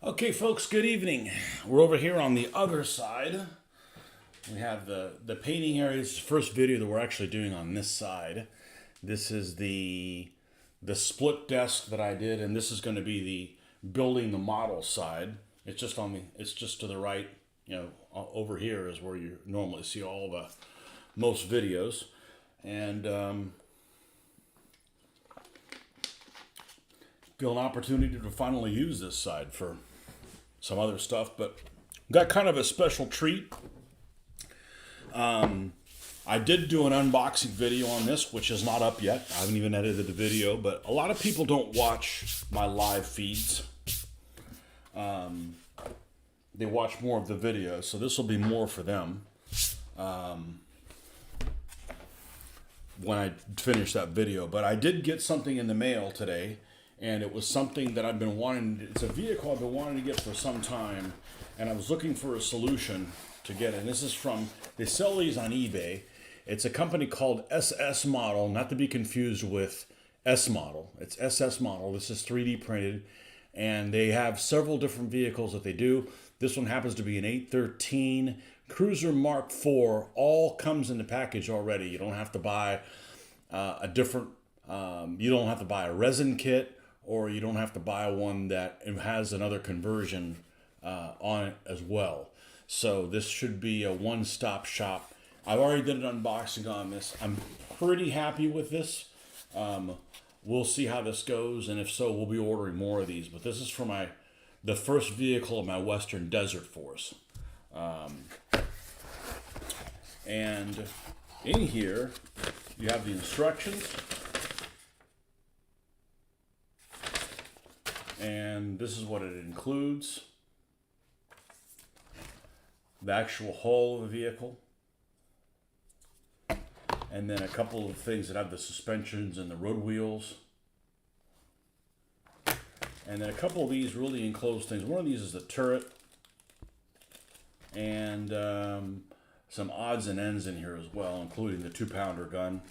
Okay, folks, good evening. We're over here on the other side. We have the painting area. This is the first video that we're actually doing on this side. This is the split desk that I did, and this is going to be the building the model side. It's just to the right, over here is where you normally see all the most videos. And get an opportunity to finally use this side for some other stuff, but got kind of a special treat. I did do an unboxing video on this, which is not up yet. I haven't even edited the video, but a lot of people don't watch my live feeds. They watch more of the videos, so this will be more for them when I finish that video. But I did get something in the mail today, and it was something that I've been wanting. It's a vehicle I've been wanting to get for some time, and I was looking for a solution to get it. And this is they sell these on eBay. It's a company called SS Model, not to be confused with S Model. It's SS Model. This is 3D printed, and they have several different vehicles that they do. This one happens to be an A13 Cruiser Mark IV. All comes in the package already. You don't have to buy you don't have to buy a resin kit, or you don't have to buy one that has another conversion on it as well. So this should be a one-stop shop. I've already did an unboxing on this. I'm pretty happy with this. We'll see how this goes, and if so, we'll be ordering more of these. But this is for the first vehicle of my Western Desert Force. And in here, you have the instructions. And this is what it includes. The actual hull of the vehicle. And then a couple of things that have the suspensions and the road wheels. And then a couple of these really enclosed things. One of these is the turret. And some odds and ends in here as well, including the 2-pounder gun.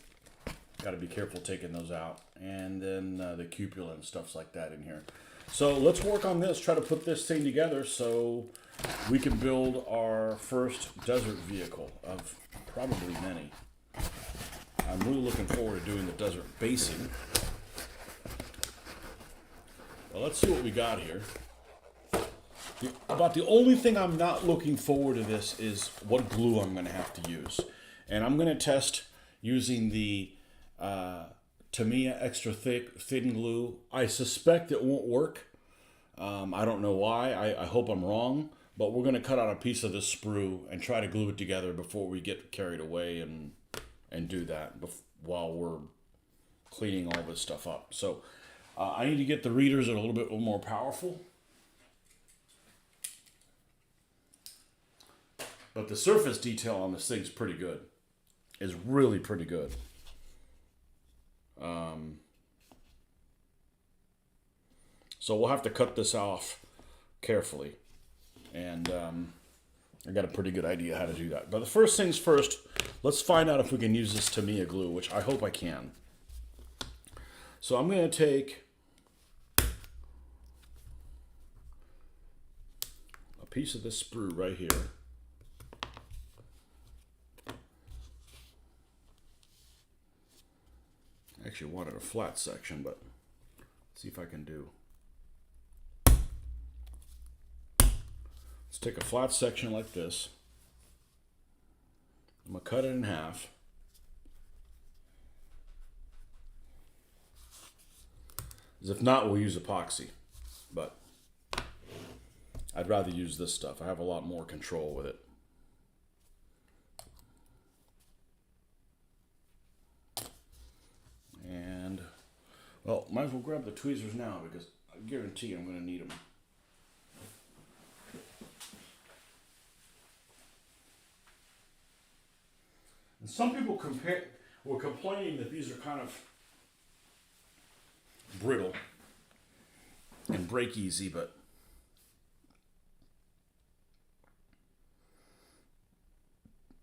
Got to be careful taking those out. And then the cupola and stuff like that in here. So let's work on this, try to put this thing together so we can build our first desert vehicle of probably many. I'm really looking forward to doing the desert basing. Well, let's see what we got here. About the only thing I'm not looking forward to this is what glue I'm going to have to use. And I'm going to test using the Tamiya extra thick thin glue. I suspect it won't work. I don't know why. I hope I'm wrong. But we're going to cut out a piece of this sprue and try to glue it together before we get carried away and do that while we're cleaning all this stuff up. So I need to get the readers that are a little bit more powerful. But the surface detail on this thing's pretty good. It's really pretty good. So we'll have to cut this off carefully. And I got a pretty good idea how to do that. But the first things first, let's find out if we can use this Tamiya glue, which I hope I can. So I'm going to take a piece of this sprue right here. I actually wanted a flat section, but let's see if I can do. Let's take a flat section like this. I'm going to cut it in half. As if not, we'll use epoxy. But I'd rather use this stuff. I have a lot more control with it. And, well, might as well grab the tweezers now because I guarantee I'm going to need them. And some people were complaining that these are kind of brittle and break easy, but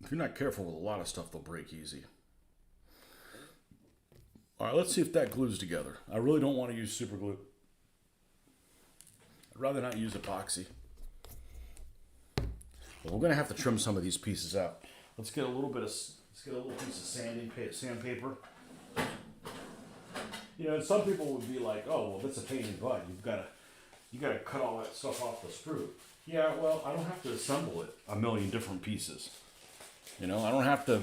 if you're not careful with a lot of stuff, they'll break easy. All right, let's see if that glues together. I really don't want to use super glue. I'd rather not use epoxy. But we're gonna have to trim some of these pieces out. Let's get a little piece of sandpaper. You know, some people would be like, "Oh, well, that's a pain in the butt. You gotta cut all that stuff off the sprue." Yeah, well, I don't have to assemble it a million different pieces. You know, I don't have to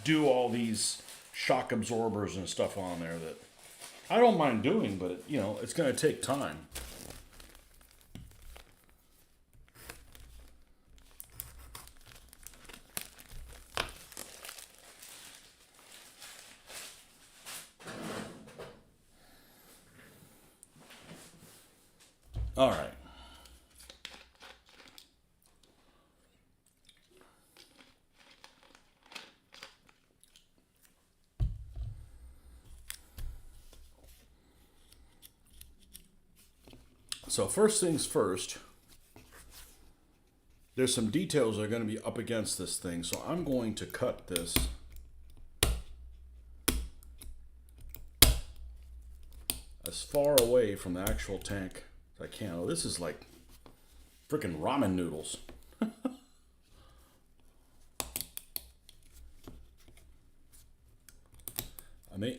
do all these shock absorbers and stuff on there that I don't mind doing, but you know, it's going to take time. All right. So first things first, there's some details that are going to be up against this thing. So I'm going to cut this as far away from the actual tank as I can. Oh, this is like freaking ramen noodles.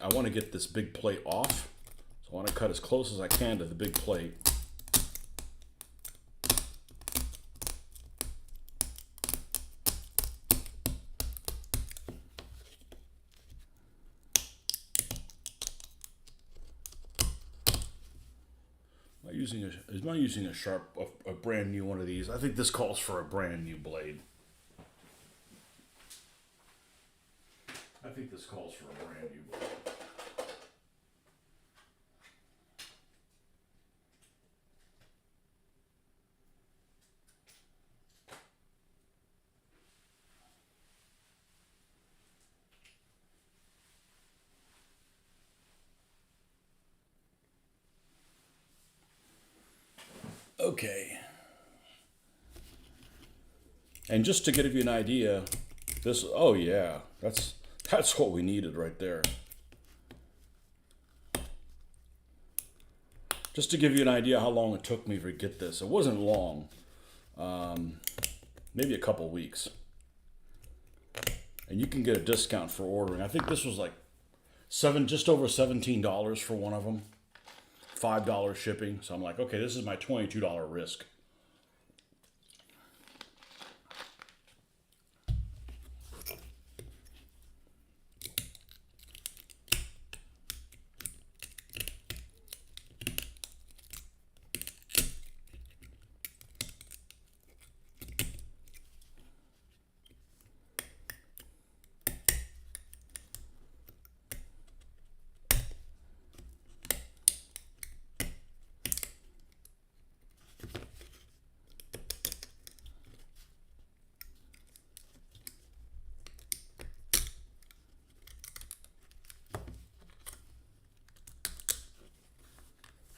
I want to get this big plate off. So I want to cut as close as I can to the big plate. Am I using a brand new one of these? I think this calls for a brand new blade. I think this calls for a brand new blade. Okay. And just to give you an idea, this, oh yeah, that's what we needed right there. Just to give you an idea how long it took me to get this. It wasn't long, maybe a couple weeks. And you can get a discount for ordering. I think this was like just over $17 for one of them. $5 shipping. So I'm like, okay, this is my $22 risk.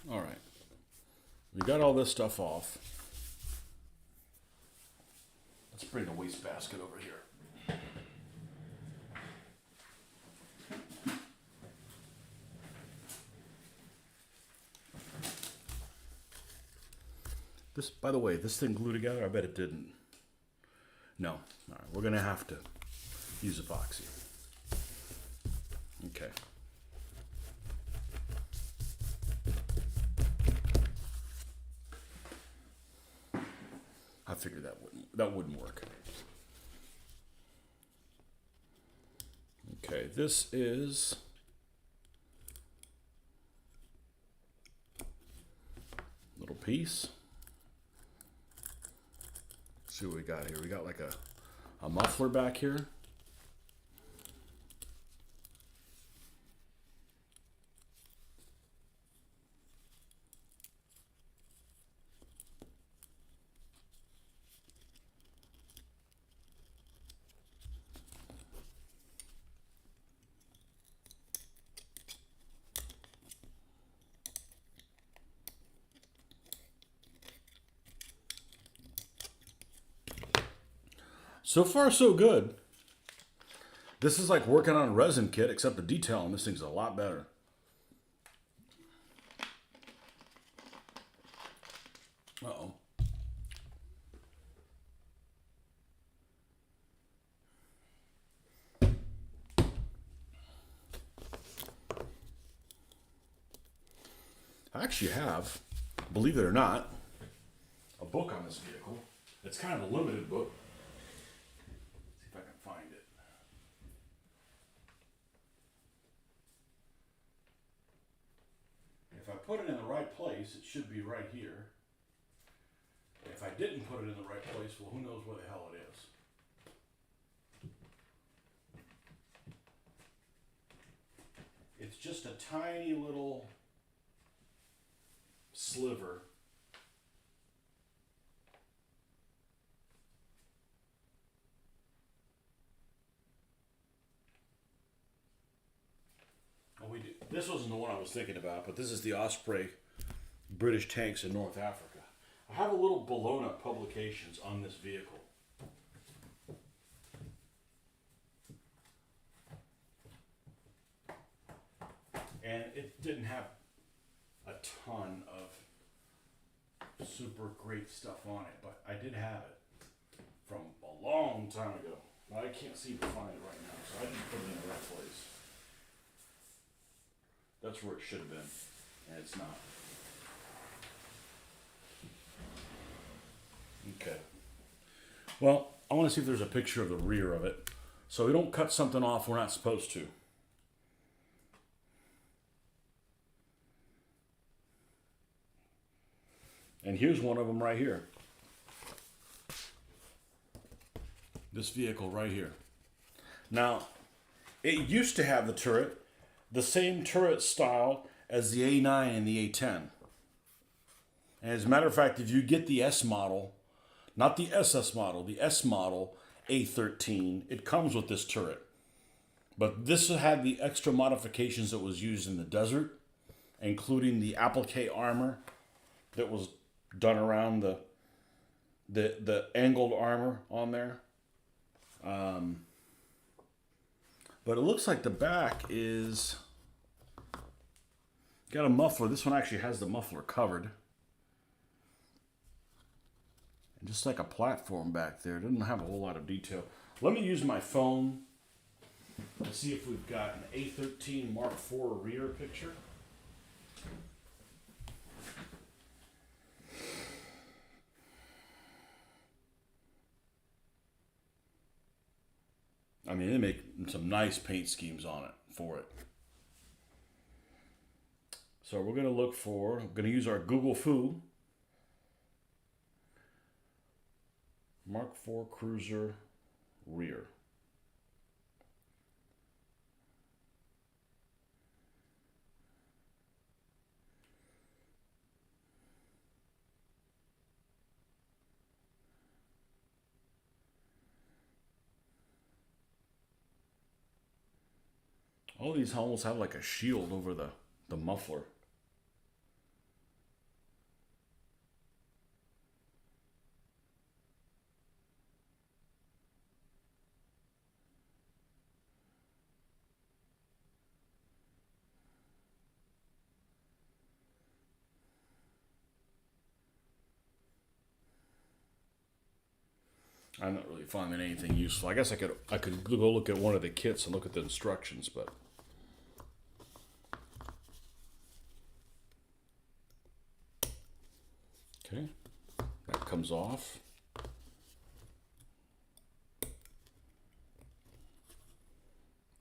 All right, we got all this stuff off. Let's bring the wastebasket over here. This, by the way, this thing glued together? I bet it didn't. No. All right, we're gonna have to use epoxy. Okay. I figured that wouldn't work. Okay, this is a little piece. Let's see what we got here. We got like a muffler back here. So far, so good. This is like working on a resin kit, except the detail on this thing's a lot better. I actually have, believe it or not, a book on this vehicle. It's kind of a limited book. Let's see if I can find it. If I put it in the right place, it should be right here. If I didn't put it in the right place, well, who knows where the hell it is. It's just a tiny little sliver. This wasn't the one I was thinking about, but this is the Osprey British tanks in North Africa. I have a little Bologna publications on this vehicle. And it didn't have a ton of super great stuff on it, but I did have it from a long time ago. But I can't seem to find it right now, so I didn't put it in the right place. That's where it should have been, and it's not. Okay. Well, I want to see if there's a picture of the rear of it, so we don't cut something off we're not supposed to. And here's one of them right here. This vehicle right here. Now, it used to have the turret, the same turret style as the A9 and the A10. And as a matter of fact, if you get the S model, not the SS model, the S model A13, it comes with this turret. But this had the extra modifications that was used in the desert, including the applique armor that was done around the angled armor on there. But it looks like the back is got a muffler. This one actually has the muffler covered. And just like a platform back there. It doesn't have a whole lot of detail. Let me use my phone to see if we've got an A13 Mark IV rear picture. I mean, they make some nice paint schemes on it for it. So we're going to use our Google Foo. Mark IV Cruiser rear. All these almost have like a shield over the muffler. I'm not really finding anything useful. I guess I could go look at one of the kits and look at the instructions, but okay, that comes off.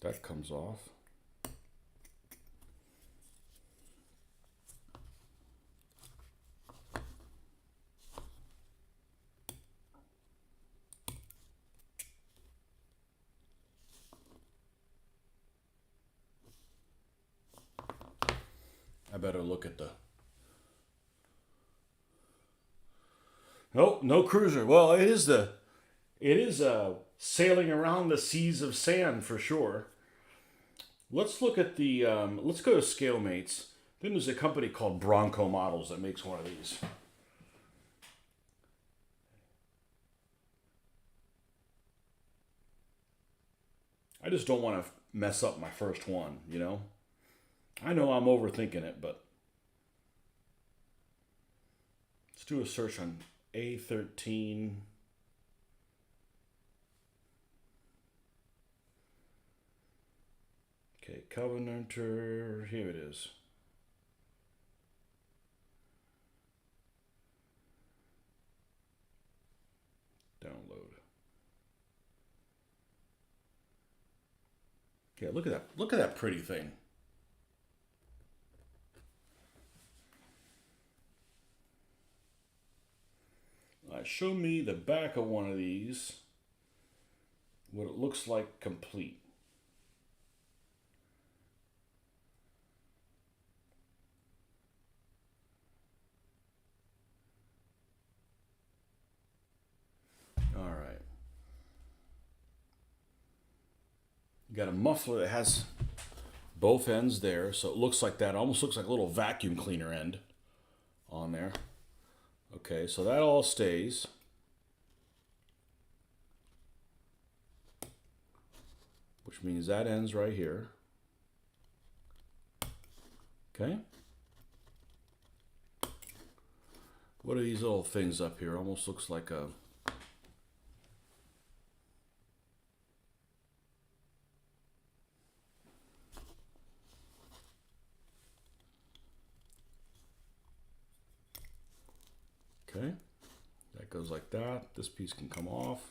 That comes off. I better look at the... Nope, no cruiser. Well, it is sailing around the seas of sand for sure. Let's look at the, let's go to ScaleMates. Then there's a company called Bronco Models that makes one of these. I just don't want to mess up my first one, you know? I know I'm overthinking it, but let's do a search on A13. Okay, Covenanter, here it is. Okay, look at that. Look at that pretty thing. Show me the back of one of these, what it looks like complete. All right. You got a muffler that has both ends there, so it looks like that. It almost looks like a little vacuum cleaner end on there. Okay, so that all stays. Which means that ends right here. Okay. What are these little things up here? Almost looks like a... Okay. That goes like that. This piece can come off.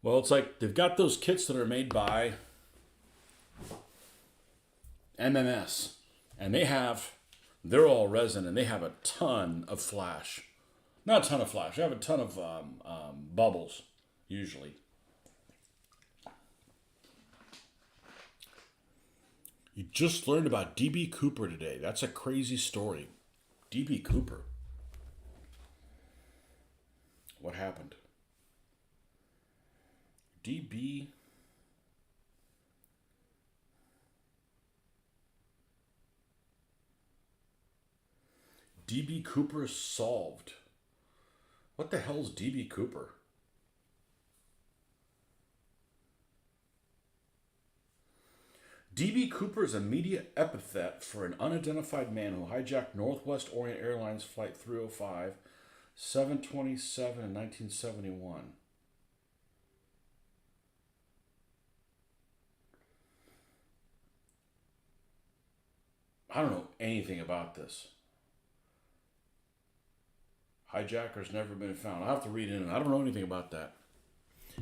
Well, it's like they've got those kits that are made by MMS, and they're all resin, and they have a ton of flash. Not a ton of flash. They have a ton of bubbles, usually. You just learned about D.B. Cooper today. That's a crazy story. D.B. Cooper. What happened? D.B. D.B. Cooper solved. What the hell's D.B. Cooper? D.B. Cooper is a media epithet for an unidentified man who hijacked Northwest Orient Airlines Flight 305, 727 in 1971. I don't know anything about this. Hijacker's never been found. I'll have to read in. I don't know anything about that.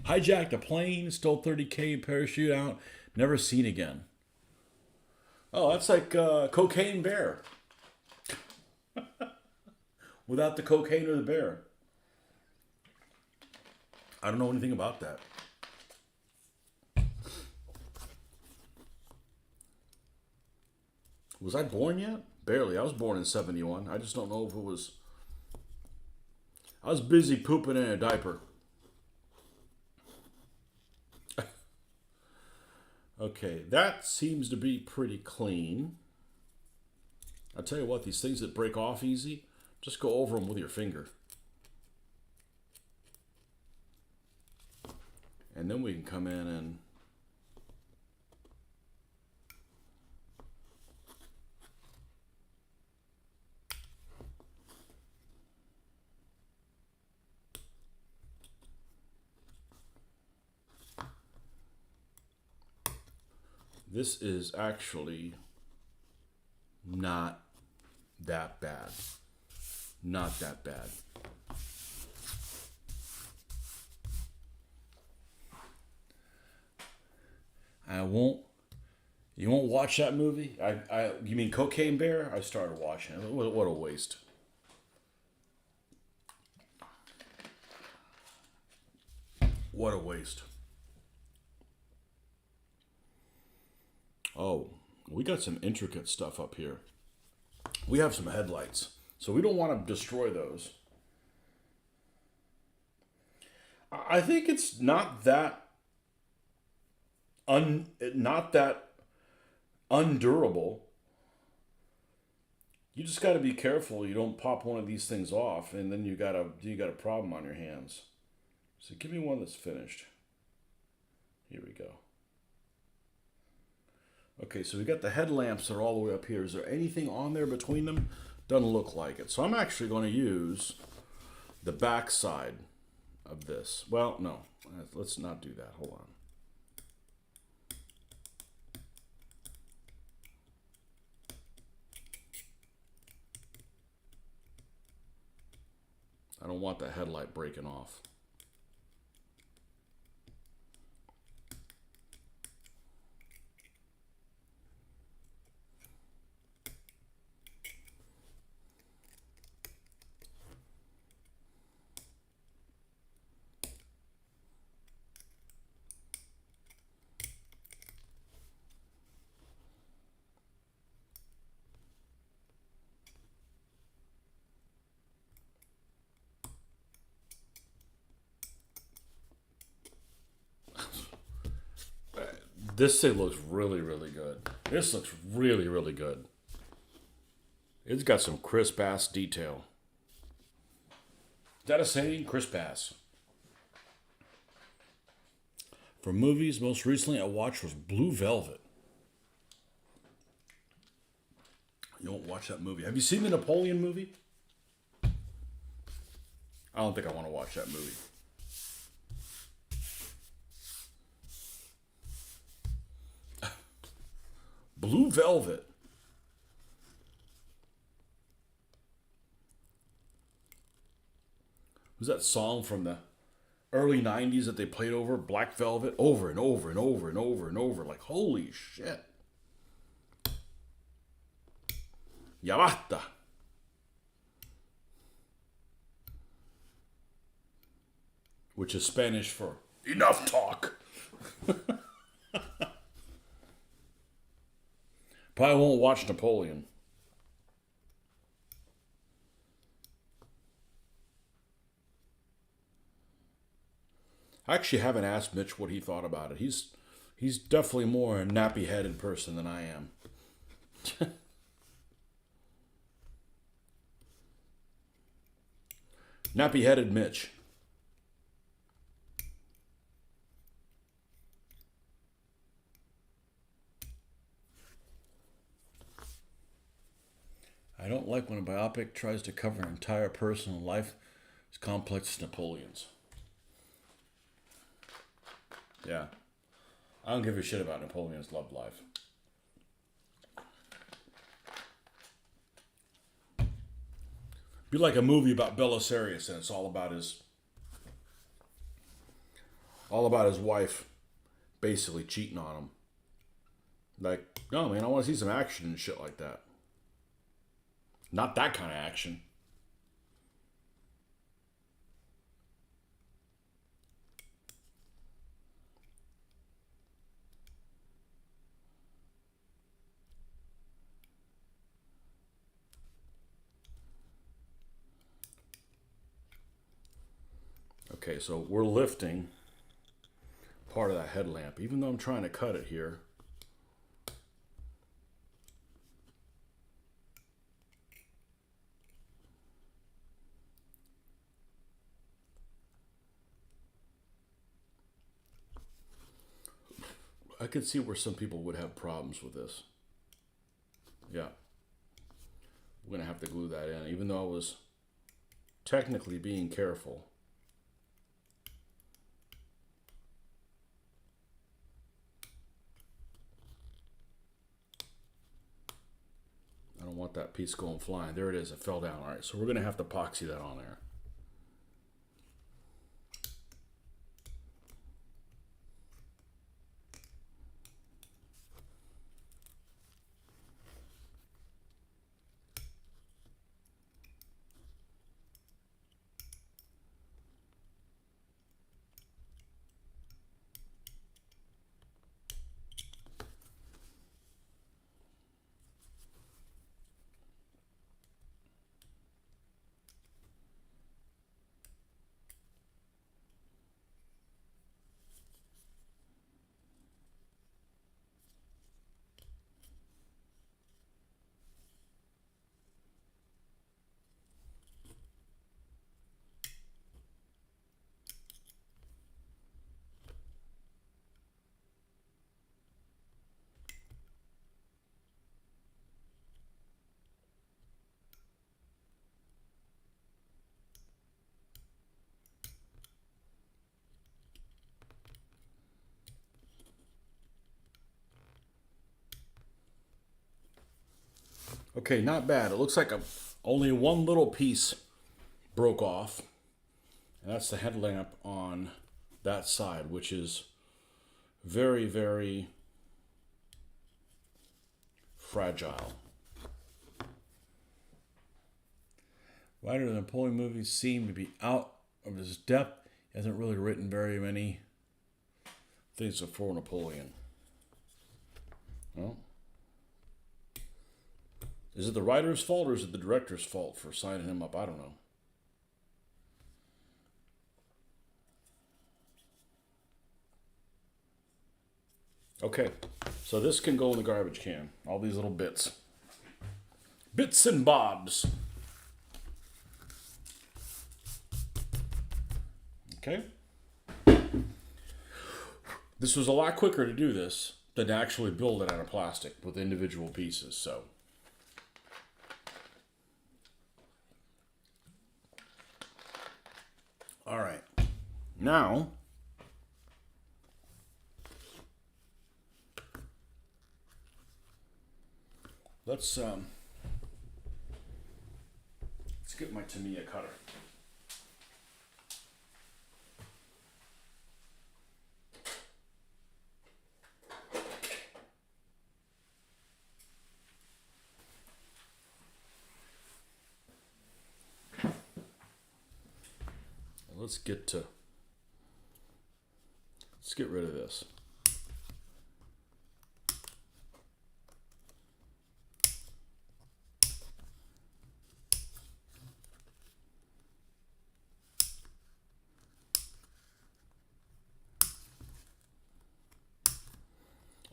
Hijacked a plane, stole $30K, parachute out, never seen again. Oh, that's like Cocaine Bear. Without the cocaine or the bear. I don't know anything about that. Was I born yet? Barely. I was born in 71. I just don't know if it was... I was busy pooping in a diaper. Okay, that seems to be pretty clean. I'll tell you what, these things that break off easy, just go over them with your finger. And then we can come in and... This is actually not that bad. Not that bad. You won't watch that movie? You mean Cocaine Bear? I started watching it. What a waste. What a waste. Oh, we got some intricate stuff up here. We have some headlights, so we don't want to destroy those. I think it's not that undurable. You just got to be careful you don't pop one of these things off, and then you got a problem on your hands. So give me one that's finished. Here we go. Okay, so we got the headlamps that are all the way up here. Is there anything on there between them? Doesn't look like it. So I'm actually going to use the back side of this. Well, no. Let's not do that. Hold on. don't want the headlight breaking off. This thing looks really, really good. This looks really, really good. It's got some crisp ass detail. Is that a saying? Crisp ass. For movies, most recently I watched was Blue Velvet. You won't watch that movie. Have you seen the Napoleon movie? I don't think I want to watch that movie. Blue Velvet. Was that song from the early 90s that they played over Black Velvet over and over and over and over and over? Like, holy shit. Ya basta. Which is Spanish for enough talk. Probably won't watch Napoleon. I actually haven't asked Mitch what he thought about it. He's definitely more a nappy-headed person than I am. Nappy-headed Mitch. I don't like when a biopic tries to cover an entire personal life as complex as Napoleon's. Yeah. I don't give a shit about Napoleon's love life. Be like a movie about Belisarius, and it's all about his wife basically cheating on him. Like, no man, I want to see some action and shit like that. Not that kind of action. Okay, so we're lifting part of that headlamp, even though I'm trying to cut it here. I could see where some people would have problems with this. Yeah. We're going to have to glue that in, even though I was technically being careful. I don't want that piece going flying. There it is. It fell down. All right, so we're going to have to epoxy that on there. Okay, not bad. It looks like only one little piece broke off. And that's the headlamp on that side, which is very, very fragile. Writer of the Napoleon movies seemed to be out of his depth. He hasn't really written very many things before Napoleon. Well, is it the writer's fault or is it the director's fault for signing him up? I don't know. Okay, so this can go in the garbage can. All these little bits. Bits and bobs. Okay. This was a lot quicker to do this than to actually build it out of plastic with individual pieces, so. All right. Now, let's get my Tamiya cutter. Let's get rid of this.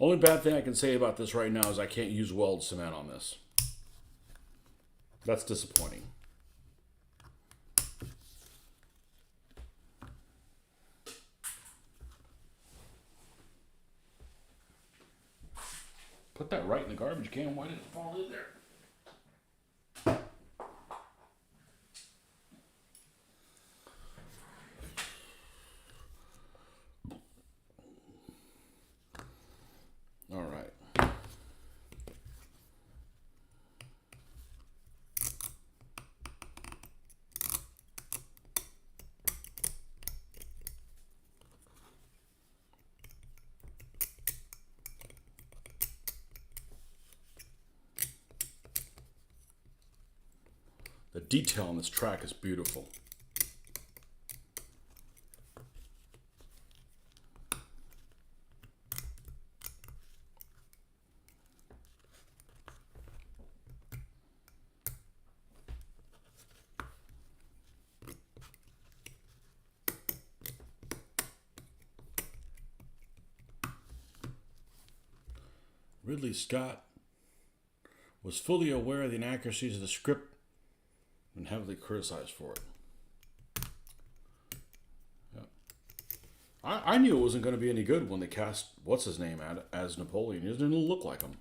Only bad thing I can say about this right now is I can't use weld cement on this. That's disappointing. Put that right in the garbage can. Why did it fall in there? All right. The detail on this track is beautiful. Ridley Scott was fully aware of the inaccuracies of the script and heavily criticized for it. Yeah. I knew it wasn't going to be any good when they cast what's his name as Napoleon. It didn't look like him.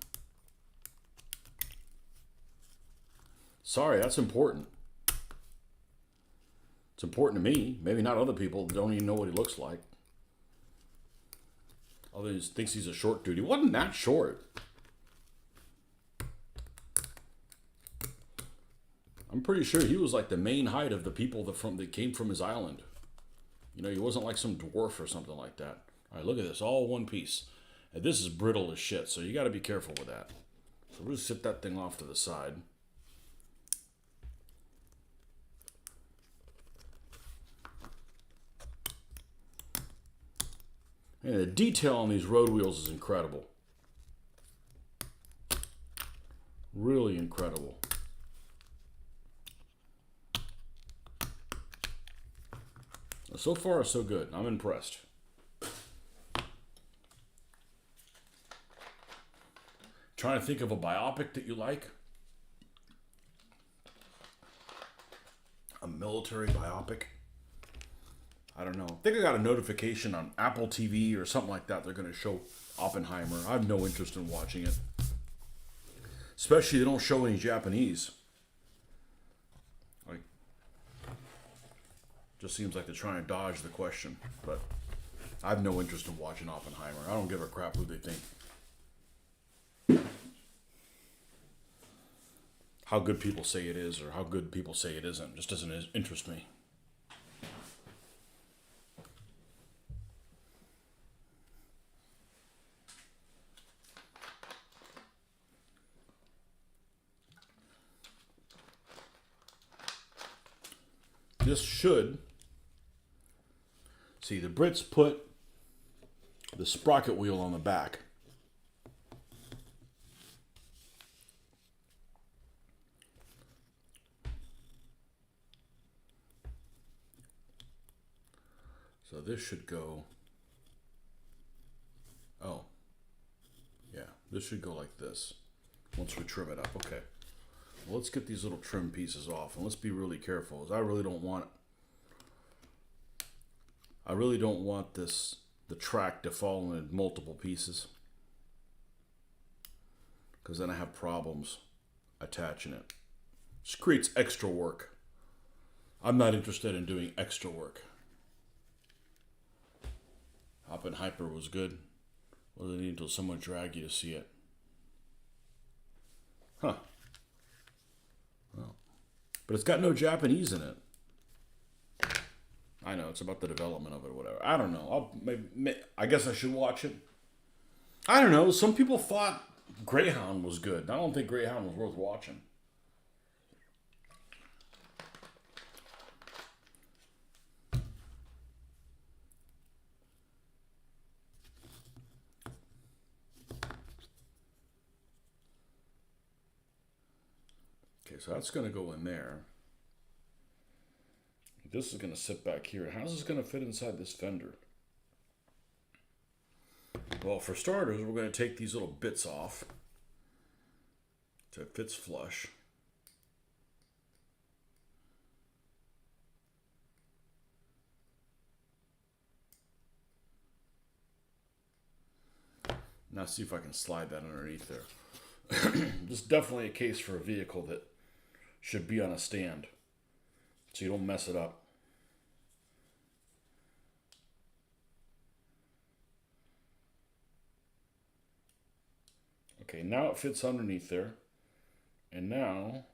Sorry, that's important. It's important to me. Maybe not other people don't even know what he looks like. Others thinks he's a short dude. He wasn't that short. I'm pretty sure he was like the main height of the people that came from his island. You know, he wasn't like some dwarf or something like that. All right, look at this, all one piece. And this is brittle as shit, so you got to be careful with that. So we'll just sit that thing off to the side. And the detail on these road wheels is incredible. Really incredible. So far, so good. I'm impressed. Trying to think of a biopic that you like. A military biopic. I don't know. I think I got a notification on Apple TV or something like that. They're going to show Oppenheimer. I have no interest in watching it. Especially they don't show any Japanese. Like, just seems like they're trying to dodge the question. But I have no interest in watching Oppenheimer. I don't give a crap who they think. How good people say it is or how good people say it isn't just doesn't interest me. this should, see, the Brits put the sprocket wheel on the back. So this should go, oh, yeah, this should go like this once we trim it up. Okay, well, let's get these little trim pieces off, and let's be really careful, because I really don't want this, the track to fall into multiple pieces, because then I have problems attaching it. Just creates extra work. I'm not interested in doing extra work. Hop and Hyper was good. Wasn't need until someone dragged you to see it. Huh. Well, but it's got no Japanese in it. I know, it's about the development of it or whatever. I don't know. I guess I should watch it. I don't know. Some people thought Greyhound was good. I don't think Greyhound was worth watching. Okay, so that's going to go in there. This is going to sit back here. How's this going to fit inside this fender? Well, for starters, we're going to take these little bits off so it fits flush. Now see if I can slide that underneath there. This is definitely a case for a vehicle that should be on a stand, so you don't mess it up. Okay, now it fits underneath there. And now,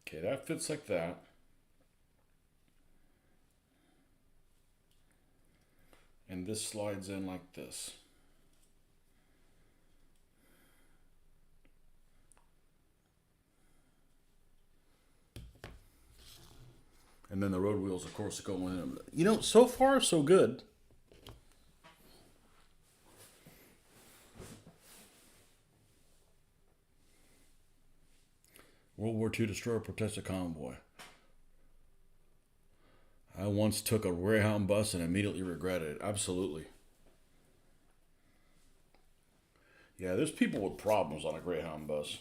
okay, that fits like that. And this slides in like this. And then the road wheels, of course, go in. You know, so far, so good. World War II destroyer protects a convoy. I once took a Greyhound bus and immediately regretted it. Absolutely. Yeah, there's people with problems on a Greyhound bus.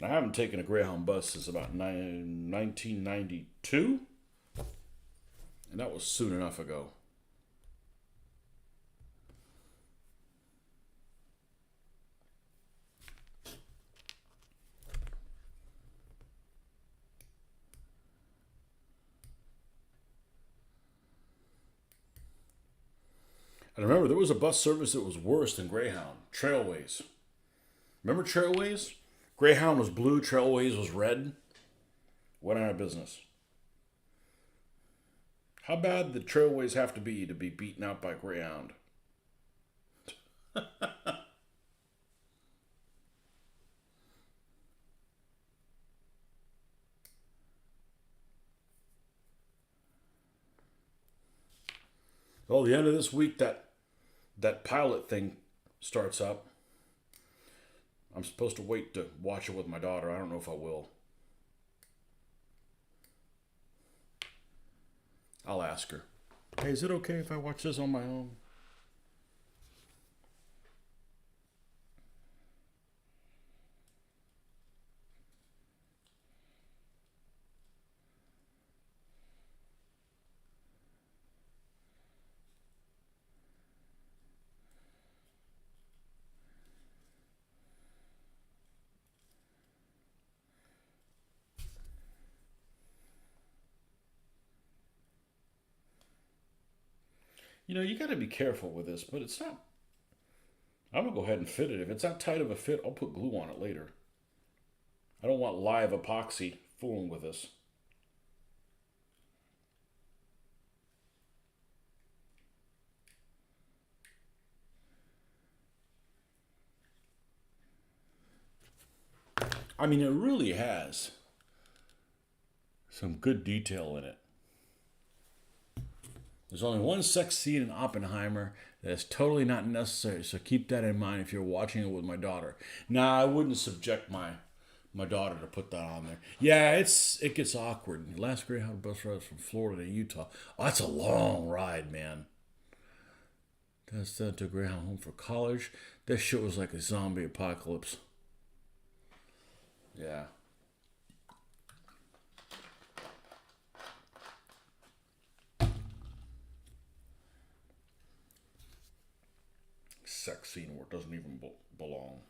I haven't taken a Greyhound bus since about 1992. And that was soon enough ago. And remember, there was a bus service that was worse than Greyhound. Trailways. Remember Trailways? Greyhound was blue, Trailways was red. Went out of business. How bad did Trailways have to be beaten out by Greyhound? Well, the end of this week, that pilot thing starts up. I'm supposed to wait to watch it with my daughter. I don't know if I will. I'll ask her. Hey, is it okay if I watch this on my own? You know, you got to be careful with this, but it's not. I'm going to go ahead and fit it. If it's not tight of a fit, I'll put glue on it later. I don't want live epoxy fooling with this. I mean, it really has some good detail in it. There's only one sex scene in Oppenheimer that's totally not necessary, so keep that in mind if you're watching it with my daughter. Nah, I wouldn't subject my daughter to put that on there. Yeah, it gets awkward. Last Greyhound bus ride from Florida to Utah. Oh, that's a long ride, man. That's sent to Greyhound home for college. That shit was like a zombie apocalypse. Yeah. Sex scene where it doesn't even belong.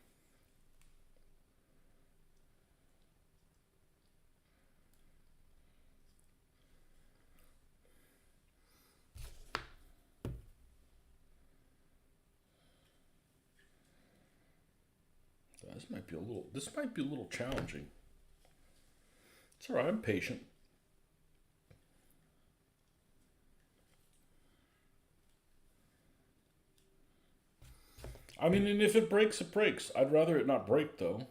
This might be a little challenging. It's all right. I'm patient. I mean, and if it breaks, it breaks. I'd rather it not break, though.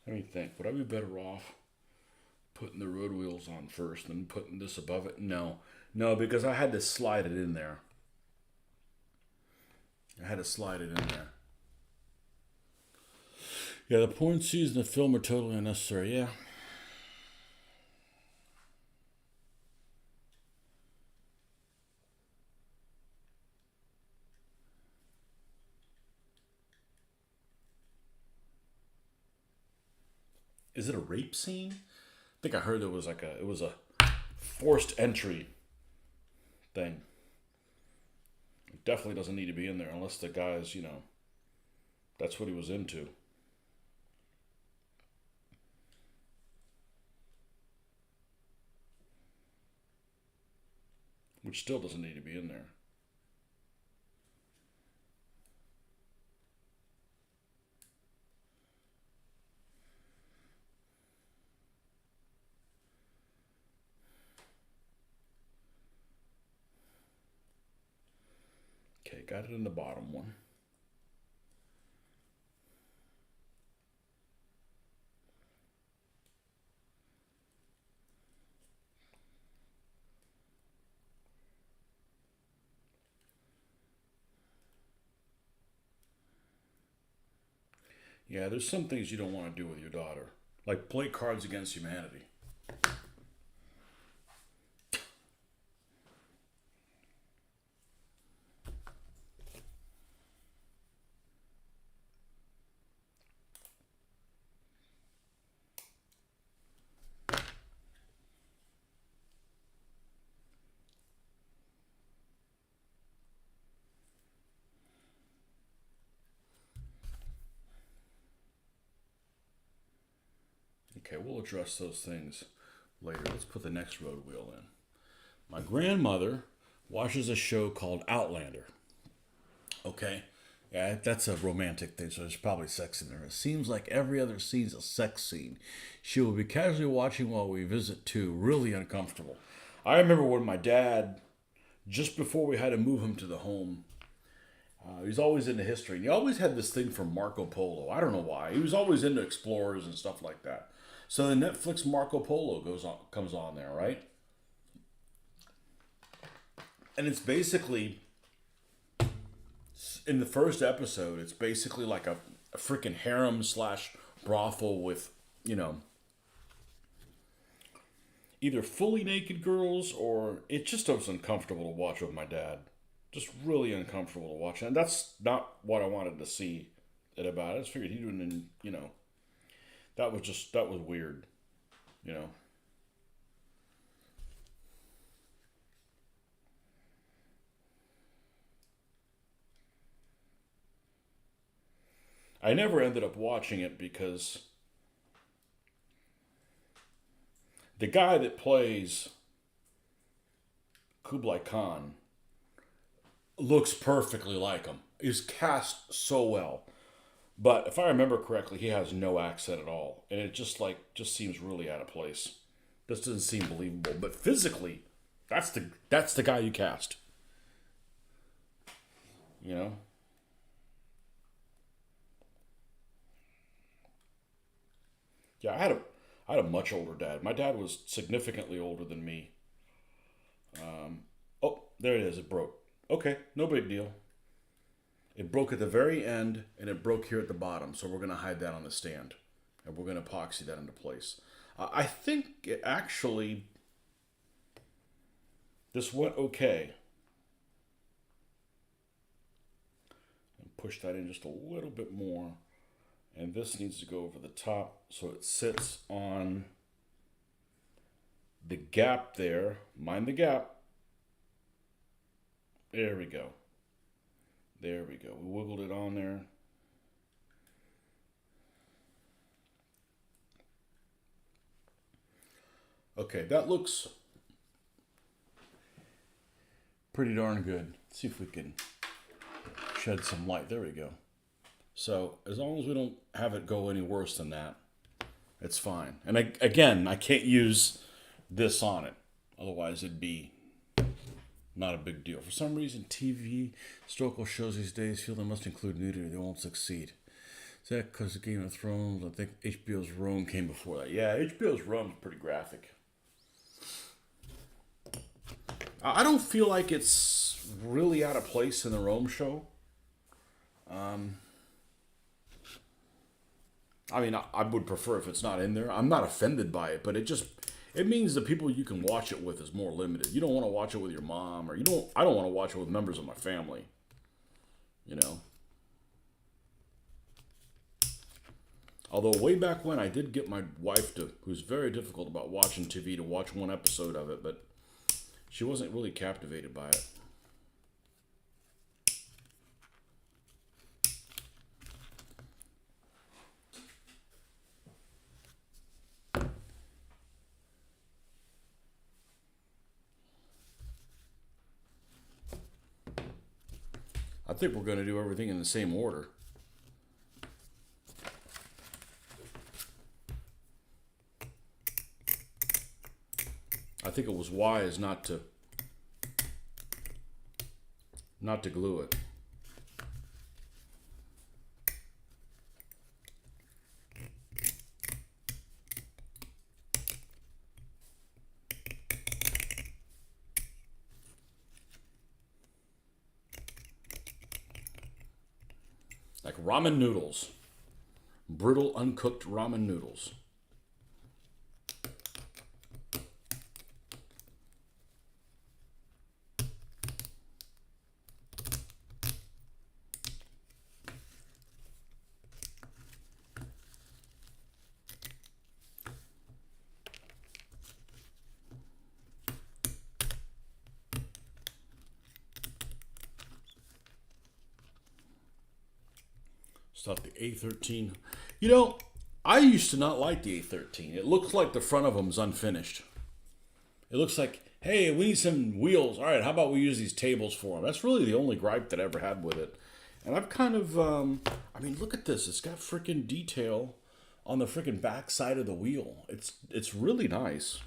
Let me think. Would I be better off putting the road wheels on first and putting this above it? No. No, because I had to slide it in there. I had to slide it in there. Yeah, the porn scenes in the film are totally unnecessary. Yeah. Is it a rape scene? I think I heard it was a forced entry thing. It definitely doesn't need to be in there unless the guy's, that's what he was into. Which still doesn't need to be in there. Okay, got it in the bottom one. Yeah, there's some things you don't want to do with your daughter, like play Cards Against Humanity. Okay, we'll address those things later. Let's put the next road wheel in. My grandmother watches a show called Outlander. Okay? Yeah, that's a romantic thing, so there's probably sex in there. It seems like every other scene's a sex scene. She will be casually watching while we visit too. Really uncomfortable. I remember when my dad, just before we had to move him to the home, he's always into history. And he always had this thing for Marco Polo. I don't know why. He was always into explorers and stuff like that. So the Netflix Marco Polo comes on there, right? And it's basically, in the first episode, it's basically like a freaking harem slash brothel with, either fully naked girls, or it just was uncomfortable to watch with my dad. Just really uncomfortable to watch. And that's not what I wanted to see it about. I just figured he didn't, that was weird, you know. I never ended up watching it because the guy that plays Kublai Khan looks perfectly like him. He's cast so well. But if I remember correctly, he has no accent at all. And it just seems really out of place. This doesn't seem believable. But physically, that's the guy you cast. You know? Yeah, I had a much older dad. My dad was significantly older than me. Oh, there it is. It broke. Okay, no big deal. It broke at the very end, and it broke here at the bottom. So we're gonna hide that on the stand, and we're gonna epoxy that into place. I think it actually this went okay. And push that in just a little bit more, and this needs to go over the top so it sits on the gap there. Mind the gap. There we go. There we go. We wiggled it on there. Okay, that looks pretty darn good. Let's see if we can shed some light. There we go. So as long as we don't have it go any worse than that, it's fine. And again, I can't use this on it. Otherwise, it'd be not a big deal. For some reason, TV historical shows these days feel they must include nudity. They won't succeed. Is that because of Game of Thrones? I think HBO's Rome came before that. Yeah, HBO's Rome is pretty graphic. I don't feel like it's really out of place in the Rome show. I mean, I would prefer if it's not in there. I'm not offended by it, but it means the people you can watch it with is more limited. You don't want to watch it with your mom, or I don't want to watch it with members of my family. You know. Although way back when I did get my wife who's very difficult about watching TV, to watch one episode of it, but she wasn't really captivated by it. I think we're going to do everything in the same order. I think it was wise not to glue it. Like ramen noodles. Brittle, uncooked ramen noodles. Stuff the A13. You know, I used to not like the A13. It looks like the front of them is unfinished. It looks like, hey, we need some wheels. All right, how about we use these tables for them? That's really the only gripe that I ever had with it. And I've kind of, I mean, look at this. It's got freaking detail on the freaking back side of the wheel. It's really nice.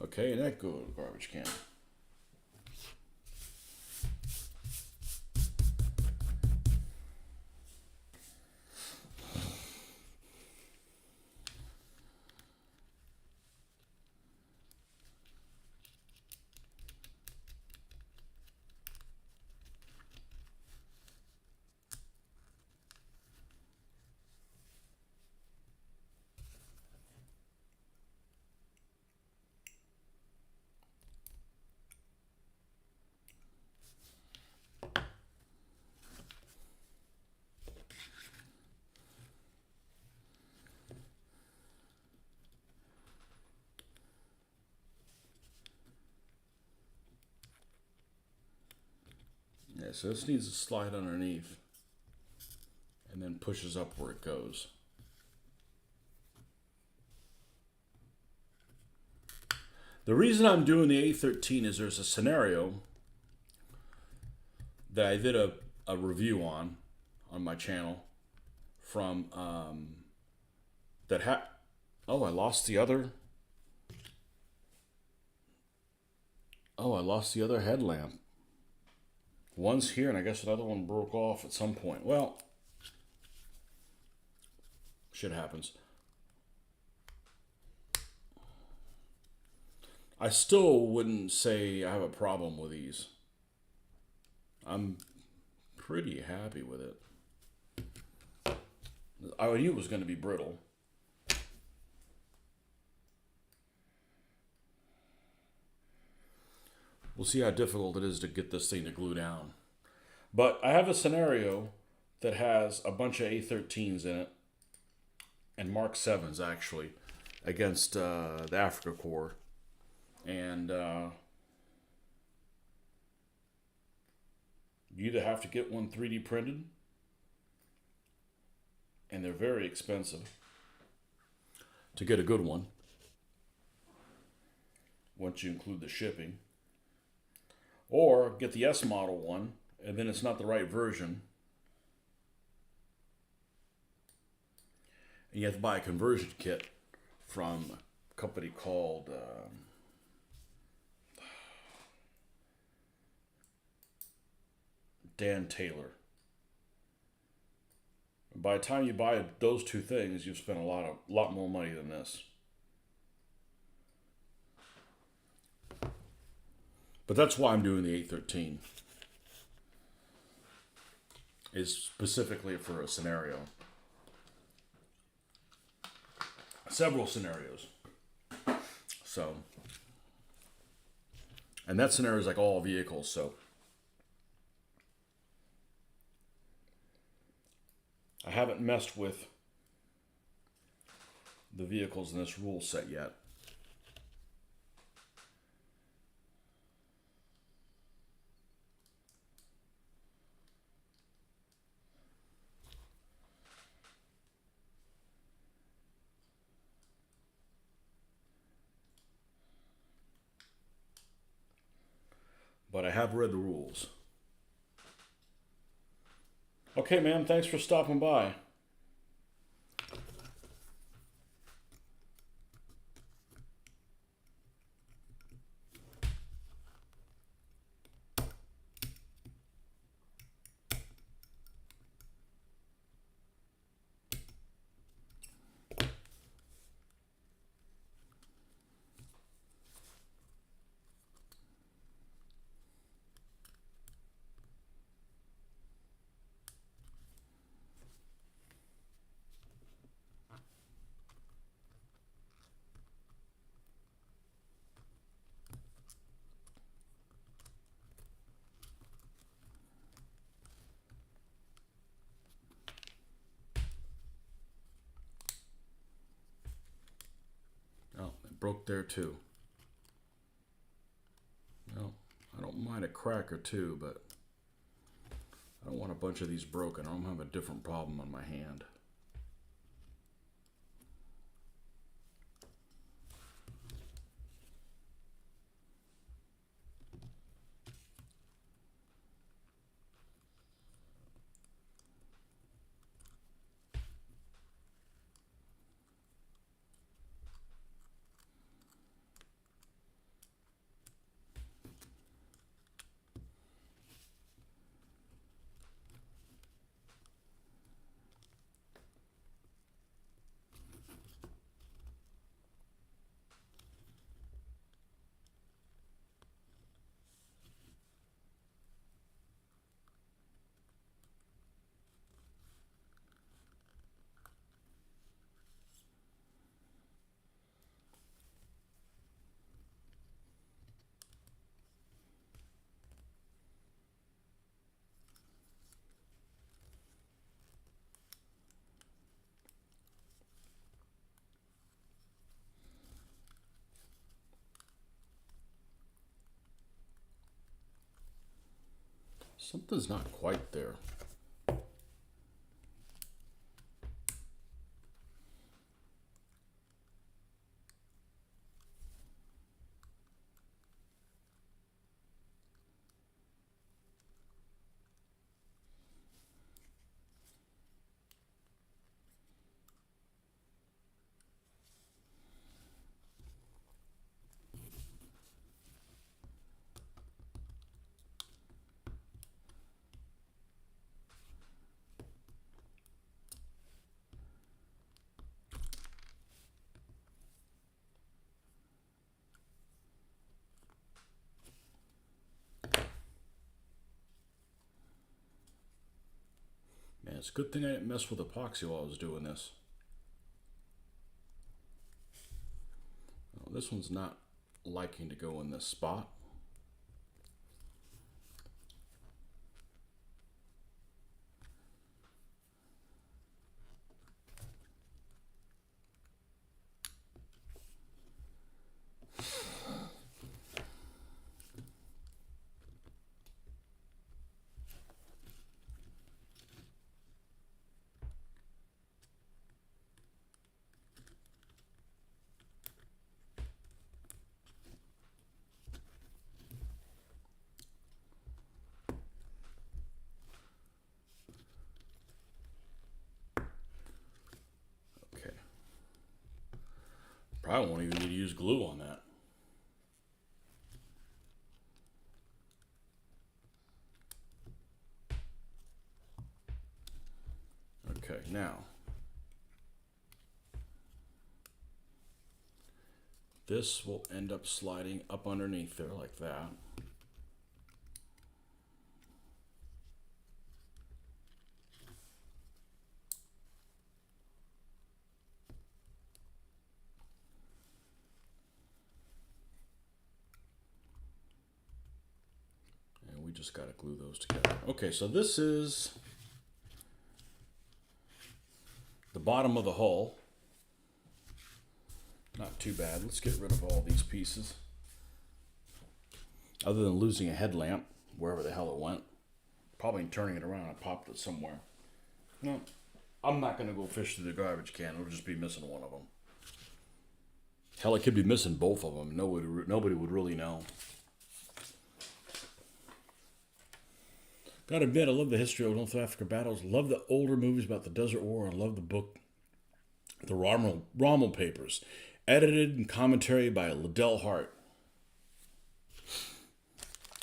Okay, and that go to the garbage can. so this needs to slide underneath and then pushes up where it goes. The reason I'm doing the A13 is there's a scenario that I did a review on my channel from oh, I lost the other headlamp. One's here, and I guess another one broke off at some point. Well, shit happens. I still wouldn't say I have a problem with these. I'm pretty happy with it. I knew it was going to be brittle. We'll see how difficult it is to get this thing to glue down. But I have a scenario that has a bunch of A13s in it, and Mark 7s actually, against the Africa Corps. And you either have to get one 3D printed, and they're very expensive to get a good one once you include the shipping, or get the S model one, and then it's not the right version, and you have to buy a conversion kit from a company called Dan Taylor. By the time you buy those two things, you've spent a lot more money than this. But that's why I'm doing the A13. Is specifically for a scenario. Several scenarios. So, and that scenario is like all vehicles, so I haven't messed with the vehicles in this rule set yet. But I have read the rules. Okay, man, thanks for stopping by. Oh, it broke there too. Well, I don't mind a crack or two, but I don't want a bunch of these broken. I'm gonna have a different problem on my hand. Something's not quite there. Man, it's a good thing I didn't mess with epoxy while I was doing this. Oh, this one's not liking to go in this spot. Okay. Probably won't even need to use glue on that. Okay, now this will end up sliding up underneath there like that. And we just got to glue those together. Okay, so this is the bottom of the hull. Not too bad. Let's get rid of all these pieces. Other than losing a headlamp, wherever the hell it went. Probably turning it around, I popped it somewhere. No, I'm not going to go fish through the garbage can. It'll just be missing one of them. Hell, it could be missing both of them. Nobody would really know. Gotta admit, I love the history of North Africa battles. Love the older movies about the Desert War. I love the book, The Rommel Papers. Edited and commentary by Liddell Hart.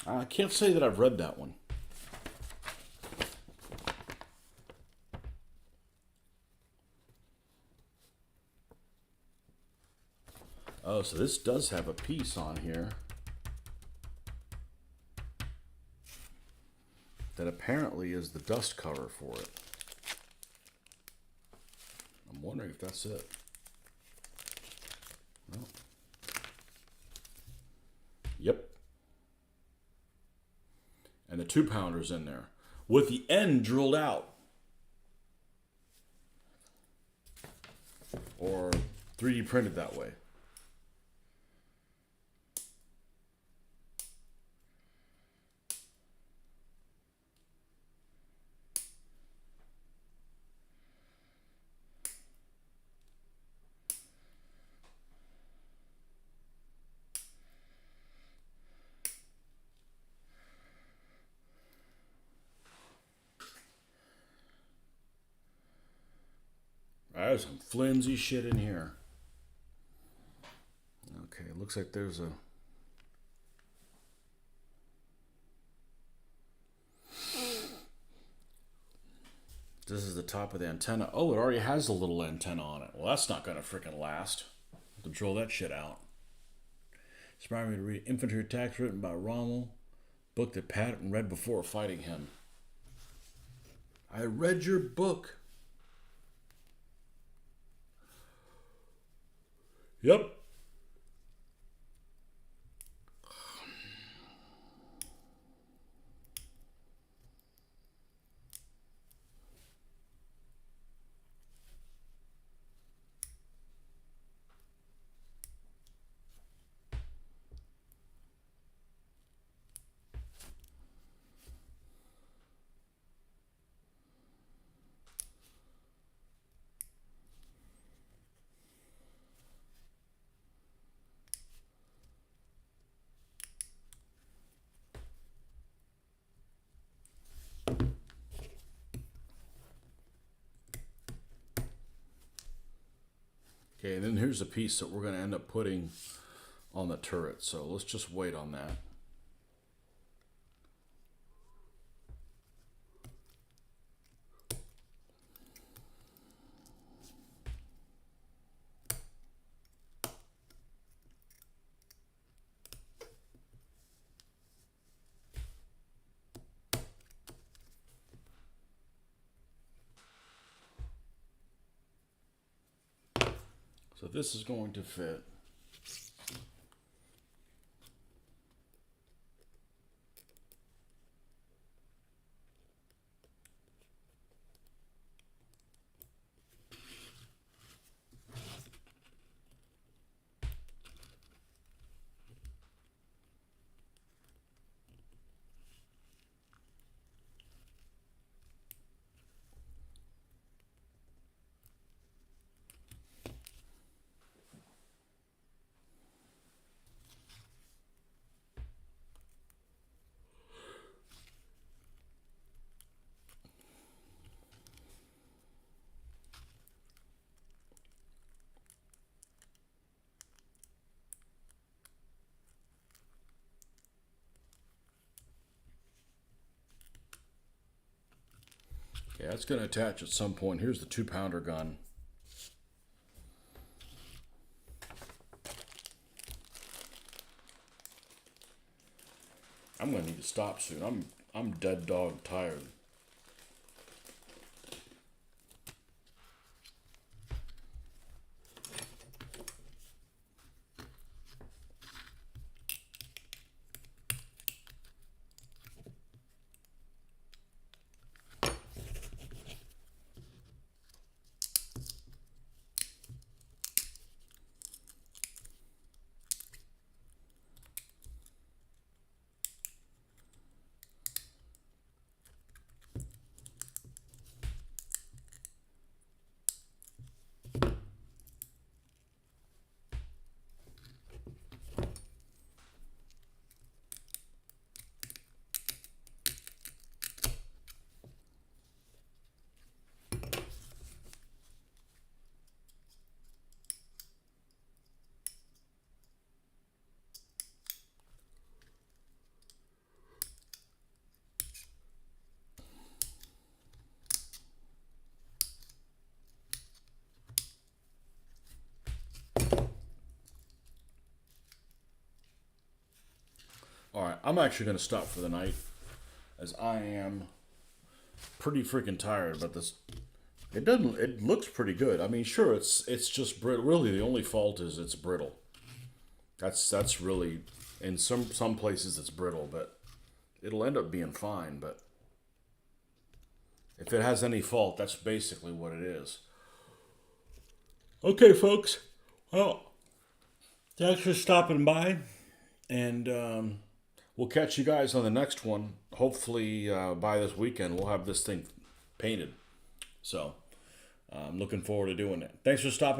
I can't say that I've read that one. Oh, so this does have a piece on here that apparently is the dust cover for it. I'm wondering if that's it. No. Yep. And the 2-pounder's in there with the end drilled out. Or 3D printed that way. There's some flimsy shit in here. Okay, it looks like there's a... This is the top of the antenna. Oh, it already has a little antenna on it. Well, that's not going to freaking last. Control that shit out. Inspired me to read Infantry Attacks written by Rommel. Book that Patton read before fighting him. I read your book. Yep. Okay, and then here's a piece that we're going to end up putting on the turret. So let's just wait on that. So this is going to fit. Okay, that's going to attach at some point. Here's the 2-pounder gun. I'm going to need to stop soon. I'm dead dog tired. All right, I'm actually going to stop for the night, as I am pretty freaking tired. But this, it doesn't. It looks pretty good. I mean, sure, it's just brittle. Really, the only fault is it's brittle. That's really, in some places it's brittle, but it'll end up being fine. But if it has any fault, that's basically what it is. Okay, folks. Well, thanks for stopping by, and we'll catch you guys on the next one. Hopefully, by this weekend, we'll have this thing painted. So, I'm looking forward to doing it. Thanks for stopping.